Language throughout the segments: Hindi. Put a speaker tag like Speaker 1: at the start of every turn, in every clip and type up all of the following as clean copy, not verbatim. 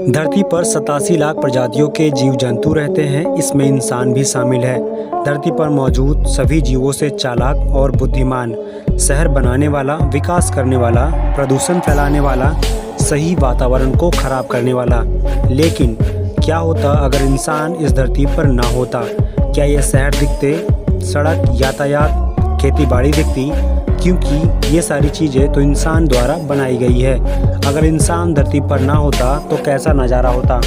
Speaker 1: धरती पर 87 लाख प्रजातियों के जीव जंतु रहते हैं, इसमें इंसान भी शामिल है। धरती पर मौजूद सभी जीवों से चालाक और बुद्धिमान, शहर बनाने वाला, विकास करने वाला, प्रदूषण फैलाने वाला, सही वातावरण को खराब करने वाला। लेकिन क्या होता अगर इंसान इस धरती पर ना होता? क्या ये शहर दिखते, सड़क, यातायात, खेती बाड़ी दिखती? क्योंकि ये सारी चीज़ें तो इंसान द्वारा बनाई गई है। अगर इंसान धरती पर ना होता तो कैसा नज़ारा होता?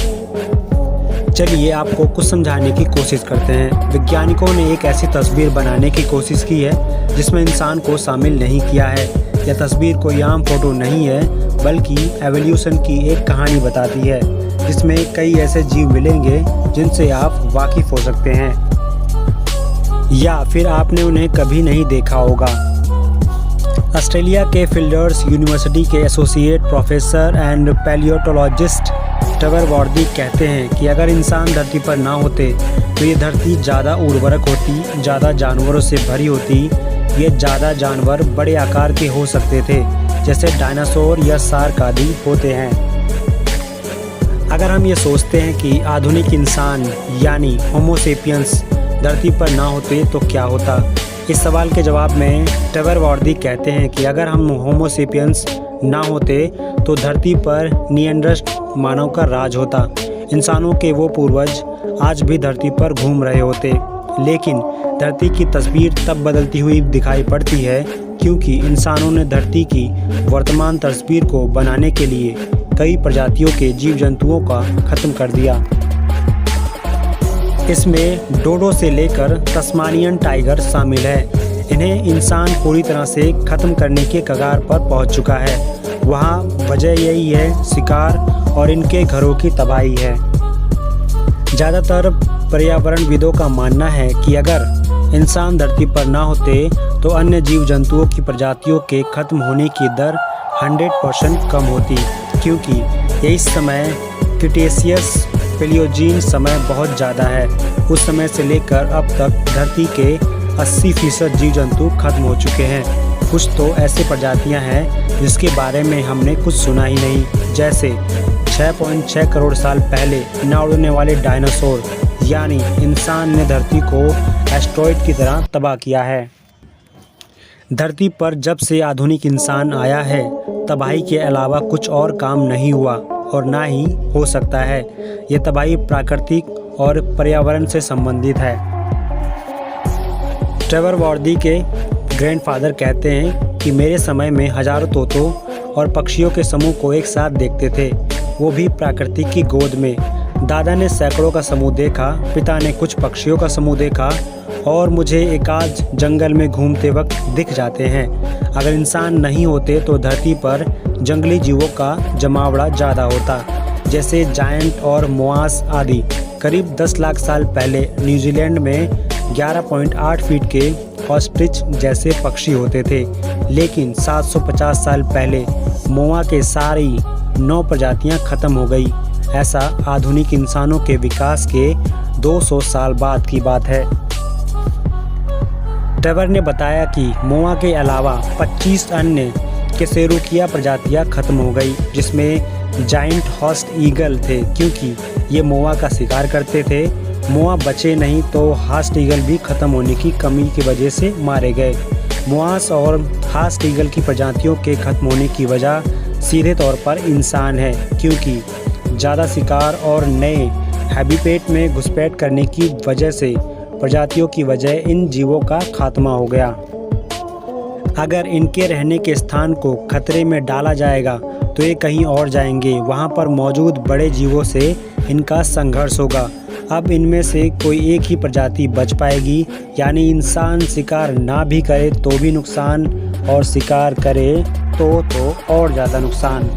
Speaker 1: चलिए आपको कुछ समझाने की कोशिश करते हैं। वैज्ञानिकों ने एक ऐसी तस्वीर बनाने की कोशिश की है जिसमें इंसान को शामिल नहीं किया है। यह तस्वीर कोई आम फोटो नहीं है, बल्कि एवोल्यूशन की एक कहानी बताती है, जिसमें कई ऐसे जीव मिलेंगे जिनसे आप वाकिफ हो सकते हैं, या फिर आपने उन्हें कभी नहीं देखा होगा। ऑस्ट्रेलिया के फिल्डर्स यूनिवर्सिटी के एसोसिएट प्रोफेसर एंड पैलियोटोलॉजिस्ट ट्रेवर वार्दी कहते हैं कि अगर इंसान धरती पर ना होते तो ये धरती ज़्यादा उर्वरक होती, ज़्यादा जानवरों से भरी होती। ये ज़्यादा जानवर बड़े आकार के हो सकते थे, जैसे डायनासोर या शार्क आदि होते हैं। अगर हम ये सोचते हैं कि आधुनिक इंसान यानी होमो सेपियंस धरती पर ना होते तो क्या होता? इस सवाल के जवाब में ट्रेवर वार्दी कहते हैं कि अगर हम होमो सेपियंस ना होते तो धरती पर निएंडरथल मानव का राज होता। इंसानों के वो पूर्वज आज भी धरती पर घूम रहे होते। लेकिन धरती की तस्वीर तब बदलती हुई दिखाई पड़ती है क्योंकि इंसानों ने धरती की वर्तमान तस्वीर को बनाने के लिए कई प्रजातियों के जीव जंतुओं का खत्म कर दिया। इसमें डोडो से लेकर तस्मानियन टाइगर शामिल है। इन्हें इंसान पूरी तरह से खत्म करने के कगार पर पहुंच चुका है। वहाँ वजह यही है, शिकार और इनके घरों की तबाही है। ज़्यादातर पर्यावरणविदों का मानना है कि अगर इंसान धरती पर ना होते तो अन्य जीव जंतुओं की प्रजातियों के खत्म होने की दर 100% कम होती, क्योंकि ये इस समय क्रिटेशियस पेलियोजीन समय बहुत ज़्यादा है। उस समय से लेकर अब तक धरती के 80% जीव जंतु खत्म हो चुके हैं। कुछ तो ऐसे प्रजातियां हैं जिसके बारे में हमने कुछ सुना ही नहीं, जैसे 6.6 करोड़ साल पहले न उड़ने वाले डायनासोर, यानी इंसान ने धरती को एस्टेरॉयड की तरह तबाह किया है। धरती पर जब से आधुनिक इंसान आया है, तबाही के अलावा कुछ और काम नहीं हुआ और ना ही हो सकता है। ये तबाही प्राकृतिक और पर्यावरण से संबंधित है। ट्रेवर वार्दी के ग्रैंडफादर कहते हैं कि मेरे समय में हजारों तोतों और पक्षियों के समूह को एक साथ देखते थे, वो भी प्रकृति की गोद में। दादा ने सैकड़ों का समूह देखा, पिता ने कुछ पक्षियों का समूह देखा और मुझे एकाज जंगल में घूमते वक्त दिख जाते हैं। अगर इंसान नहीं होते तो धरती पर जंगली जीवों का जमावड़ा ज़्यादा होता, जैसे जायंट और मोआस आदि। करीब 10 लाख साल पहले न्यूजीलैंड में 11.8 फीट के ऑस्ट्रिच जैसे पक्षी होते थे, लेकिन 750 साल पहले मोआ के सारी 9 प्रजातियां खत्म हो गई। ऐसा आधुनिक इंसानों के विकास के 200 साल बाद की बात है। ट्रेवर ने बताया कि मोआ के अलावा 25 अन्य कैसेरुकिया प्रजातियां खत्म हो गई, जिसमें जाइंट हॉर्स्ड ईगल थे, क्योंकि ये मोआ का शिकार करते थे। मोआ बचे नहीं तो हॉर्स्ड ईगल भी खत्म होने की कमी की वजह से मारे गए। मोआस और हॉर्स्ड ईगल की प्रजातियों के खत्म होने की वजह सीधे तौर पर इंसान है, क्योंकि ज़्यादा शिकार और नए हैबिटेट में घुसपैठ करने की वजह से प्रजातियों की वजह इन जीवों का खात्मा हो गया। अगर इनके रहने के स्थान को खतरे में डाला जाएगा तो ये कहीं और जाएंगे। वहाँ पर मौजूद बड़े जीवों से इनका संघर्ष होगा। अब इनमें से कोई एक ही प्रजाति बच पाएगी, यानी इंसान शिकार ना भी करे तो भी नुकसान और शिकार करे तो और ज़्यादा नुकसान।